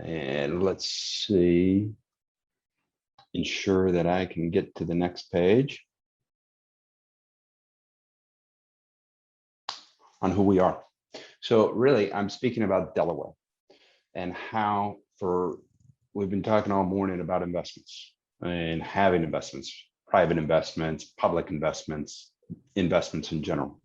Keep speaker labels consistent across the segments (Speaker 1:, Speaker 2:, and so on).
Speaker 1: And let's see, ensure that I can get to the next page on who we are. So really, I'm speaking about Delaware and how we've been talking all morning about investments and having investments, private investments, public investments, investments in general.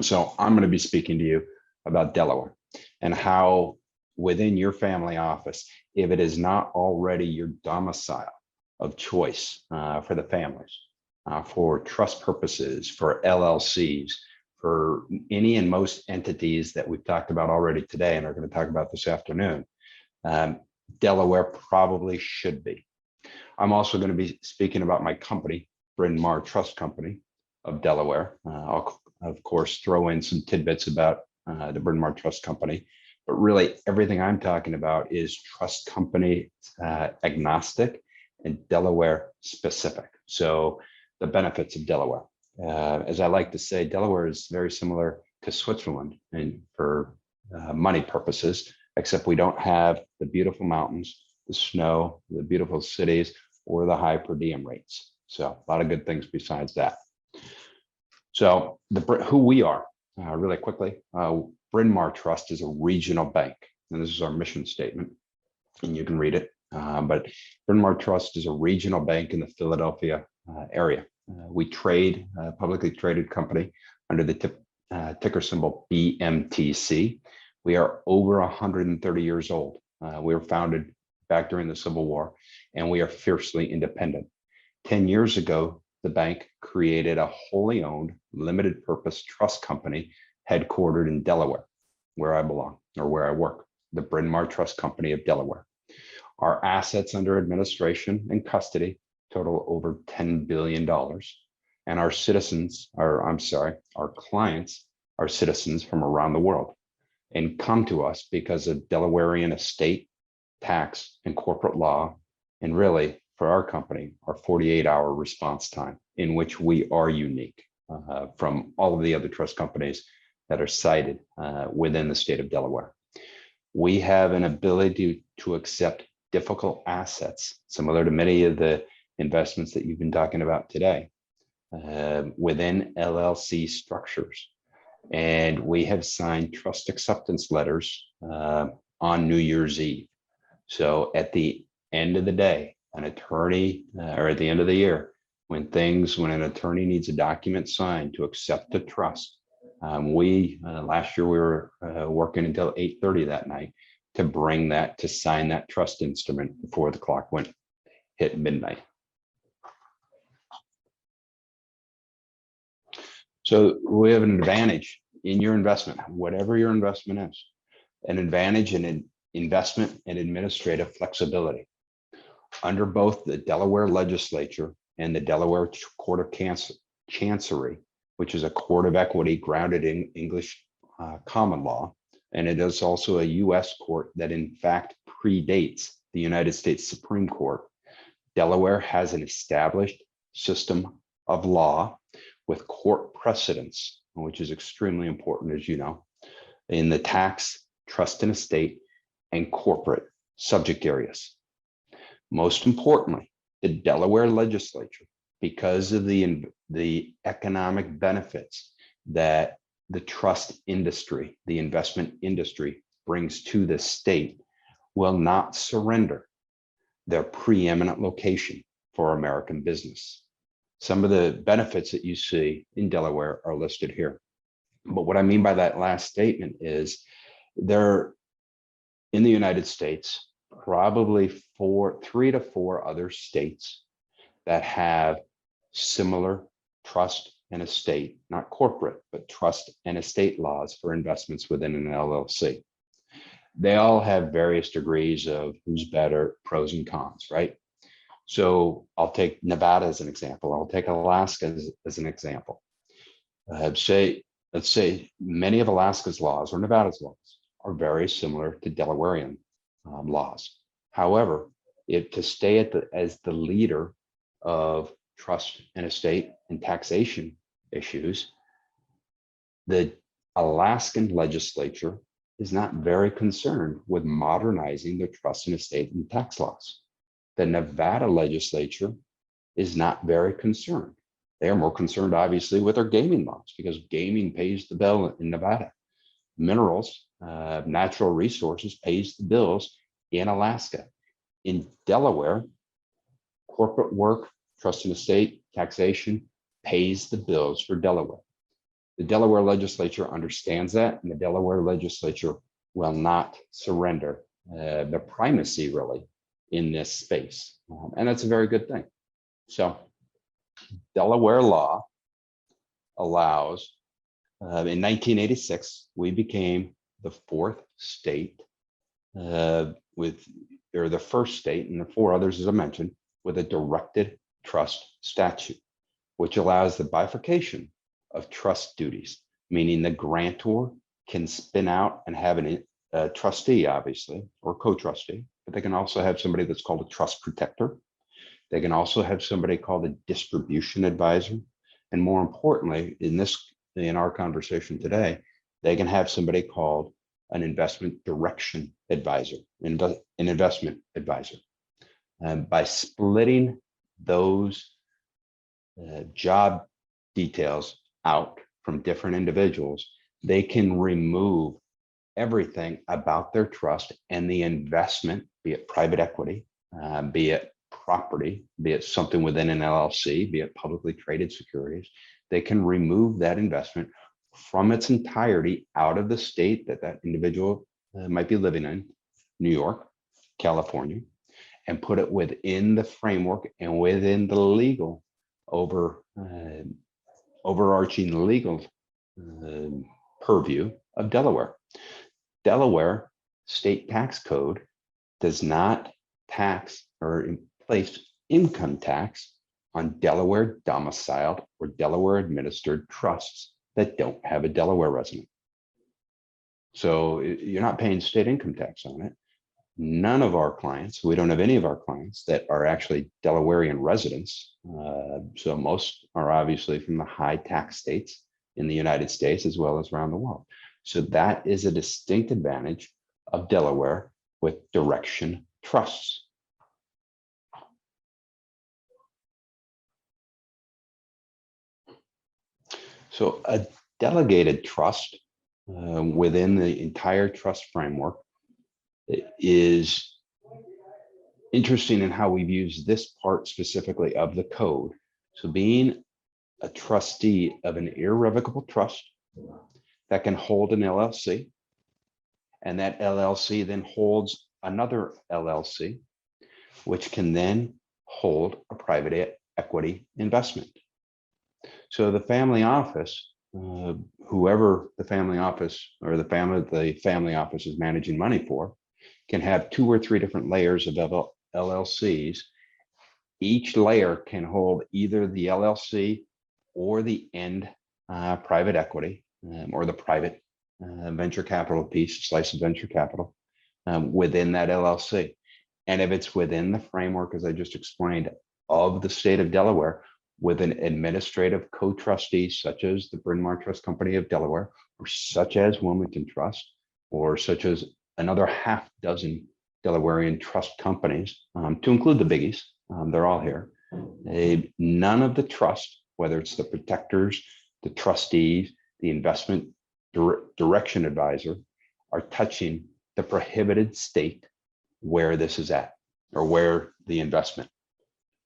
Speaker 1: So I'm going to be speaking to you about Delaware and how within your family office, if it is not already your domicile of choice for the families, for trust purposes, for LLCs, for any and most entities that we've talked about already today and are going to talk about this afternoon, Delaware probably should be. I'm also going to be speaking about my company, Bryn Mawr Trust Company of Delaware. I'll, of course, throw in some tidbits about the Bryn Mawr Trust Company, but really everything I'm talking about is trust company agnostic and Delaware specific. So the benefits of Delaware. As I like to say, Delaware is very similar to Switzerland and for money purposes, except we don't have the beautiful mountains, the snow, the beautiful cities, or the high per diem rates. So a lot of good things besides that. So who we are, really quickly, Bryn Mawr Trust is a regional bank, and this is our mission statement, and you can read it. But Bryn Mawr Trust is a regional bank in the Philadelphia area. We trade, a publicly traded company under the ticker symbol BMTC. We are over 130 years old. We were founded back during the Civil War, and we are fiercely independent. 10 years ago, the bank created a wholly owned, limited purpose trust company headquartered in Delaware, where I belong, or where I work, the Bryn Mawr Trust Company of Delaware. Our assets under administration and custody total over $10 billion. And our clients are citizens from around the world and come to us because of Delawarean estate, tax, and corporate law, and really, for our company, our 48-hour response time, in which we are unique from all of the other trust companies that are cited within the state of Delaware. We have an ability to accept difficult assets, similar to many of the investments that you've been talking about today, within LLC structures. And we have signed trust acceptance letters on New Year's Eve. So at the end of the day, an attorney, or at the end of the year, when an attorney needs a document signed to accept a trust, last year we were working until 8:30 that night to sign that trust instrument before the clock hit midnight. So we have an advantage in your investment, whatever your investment is, an advantage in an investment and administrative flexibility. Under both the Delaware legislature and the Delaware Court of Chancery, which is a court of equity grounded in English common law, and it is also a U.S. court that in fact predates the United States Supreme Court. Delaware has an established system of law with court precedents, which is extremely important, as you know, in the tax, trust and estate, and corporate subject areas. Most importantly, the Delaware legislature, because of the economic benefits that the trust industry, the investment industry brings to the state, will not surrender their preeminent location for American business. Some of the benefits that you see in Delaware are listed here. But what I mean by that last statement is there in the United States, probably 3 to 4 other states that have similar trust and estate, not corporate, but trust and estate laws for investments within an LLC. They all have various degrees of who's better, pros and cons, right? So I'll take Nevada as an example. I'll take Alaska as an example. Let's say many of Alaska's laws or Nevada's laws are very similar to Delawarean laws. However, to stay as the leader of trust and estate and taxation issues, the Alaskan legislature is not very concerned with modernizing the trust and estate and tax laws. The Nevada legislature is not very concerned. They are more concerned, obviously, with their gaming laws because gaming pays the bill in Nevada. Minerals, natural resources pays the bills in Alaska. In Delaware, corporate work, trust and estate, taxation pays the bills for Delaware. The Delaware legislature understands that, and the Delaware legislature will not surrender the primacy, really, in this space. And that's a very good thing. So Delaware law allows, in 1986, we became the fourth state or the first state, and the four others, as I mentioned, with a directed trust statute, which allows the bifurcation of trust duties, meaning the grantor can spin out and have a trustee, obviously, or co-trustee, but they can also have somebody that's called a trust protector. They can also have somebody called a distribution advisor. And more importantly, in our conversation today, they can have somebody called an investment direction advisor, an investment advisor. And by splitting those job details out from different individuals, they can remove everything about their trust and the investment, be it private equity, be it property, be it something within an LLC, be it publicly traded securities. They can remove that investment from its entirety out of the state that that individual might be living in, New York, California, and put it within the framework and within the legal overarching legal purview of Delaware. Delaware state tax code does not tax or place income tax on Delaware domiciled or Delaware administered trusts that don't have a Delaware resident. So you're not paying state income tax on it. None of our clients, we don't have any of our clients that are actually Delawarean residents. So most are obviously from the high tax states in the United States as well as around the world. So that is a distinct advantage of Delaware with direction trusts. So a delegated trust within the entire trust framework is interesting in how we've used this part specifically of the code. So being a trustee of an irrevocable trust that can hold an LLC, and that LLC then holds another LLC, which can then hold a private equity investment. So the family office, whoever the family office or the family office is managing money for, can have 2 or 3 different layers of LLCs. Each layer can hold either the LLC or the end private equity or the private venture capital piece, slice of venture capital within that LLC. And if it's within the framework, as I just explained, of the state of Delaware, with an administrative co-trustee, such as the Bryn Mawr Trust Company of Delaware, or such as Wilmington Trust, or such as another half dozen Delawarean trust companies, to include the biggies, they're all here. None of the trust, whether it's the protectors, the trustees, the investment direction advisor, are touching the prohibited state where this is at, or where the investment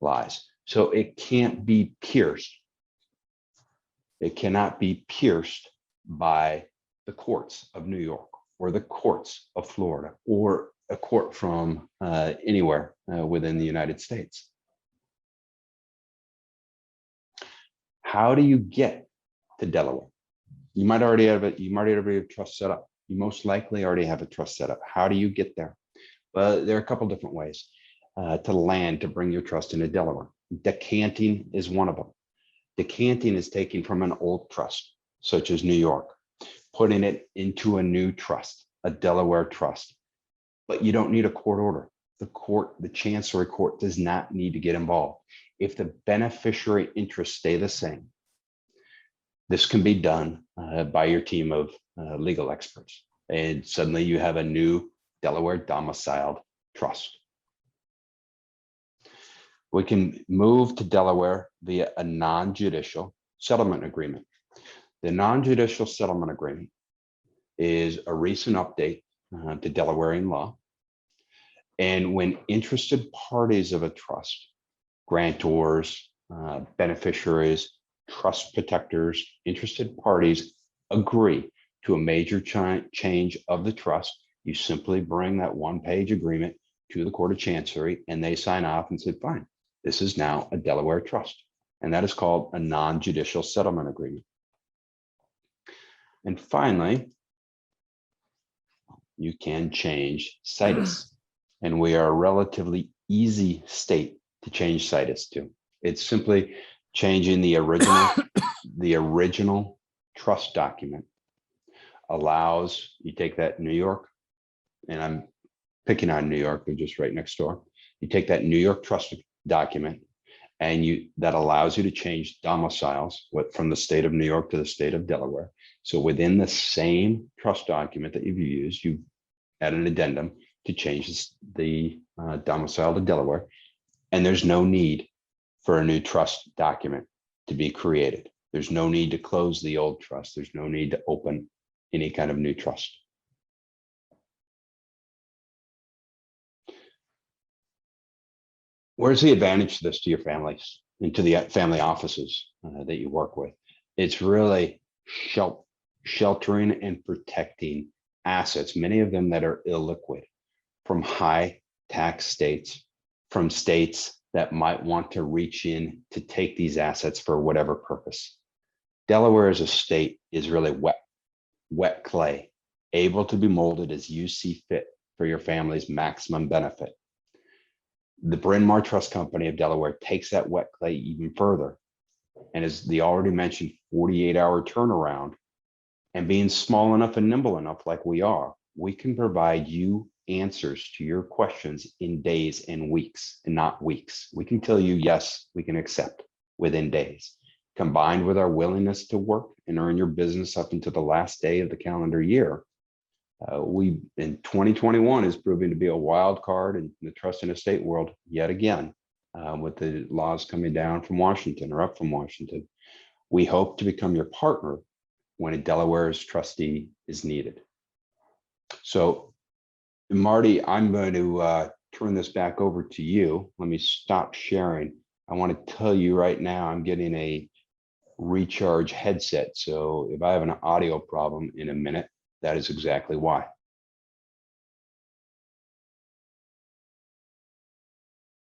Speaker 1: lies. So it can't be pierced. It cannot be pierced by the courts of New York or the courts of Florida or a court from anywhere within the United States. How do you get to Delaware? You might already have it. You might already have a trust set up. You most likely already have a trust set up. How do you get there? Well, there are a couple different ways to land to bring your trust into Delaware. Decanting is one of them. Decanting is taking from an old trust, such as New York, putting it into a new trust, a Delaware trust. But you don't need a court order. The Chancery Court does not need to get involved. If the beneficiary interests stay the same, this can be done by your team of legal experts. and suddenly you have a new Delaware domiciled trust. We can move to Delaware via a non-judicial settlement agreement. The non-judicial settlement agreement is a recent update to Delawarean law. And when interested parties of a trust, grantors, beneficiaries, trust protectors, interested parties agree to a major change of the trust, you simply bring that one-page agreement to the Court of Chancery and they sign off and say, fine, this is now a Delaware trust. And that is called a non-judicial settlement agreement. And finally, you can change situs. And we are a relatively easy state to change situs to. It's simply changing the original trust document. Allows, you take that New York, and I'm picking on New York, they're just right next door. You take that New York trust document and that allows you to change domiciles from the state of New York to the state of Delaware. So within the same trust document that you've used, you add an addendum to change the domicile to Delaware. And there's no need for a new trust document to be created. There's no need to close the old trust. There's no need to open any kind of new trust. Where's the advantage to this to your families and to the family offices that you work with? It's really sheltering and protecting assets, many of them that are illiquid, from high tax states, from states that might want to reach in to take these assets for whatever purpose. Delaware as a state is really wet clay, able to be molded as you see fit for your family's maximum benefit. The Bryn Mawr Trust Company of Delaware takes that wet clay even further. And as the already mentioned 48-hour turnaround, and being small enough and nimble enough like we are, we can provide you answers to your questions in days and weeks, and not weeks. We can tell you, yes, we can accept within days. Combined with our willingness to work and earn your business up until the last day of the calendar year, we in 2021 is proving to be a wild card in the trust and estate world yet again, with the laws coming down from Washington or up from Washington. We hope to become your partner when a Delaware's trustee is needed. So, Marty, I'm going to turn this back over to you. Let me stop sharing. I want to tell you right now, I'm getting a recharge headset. So if I have an audio problem in a minute, that is exactly why.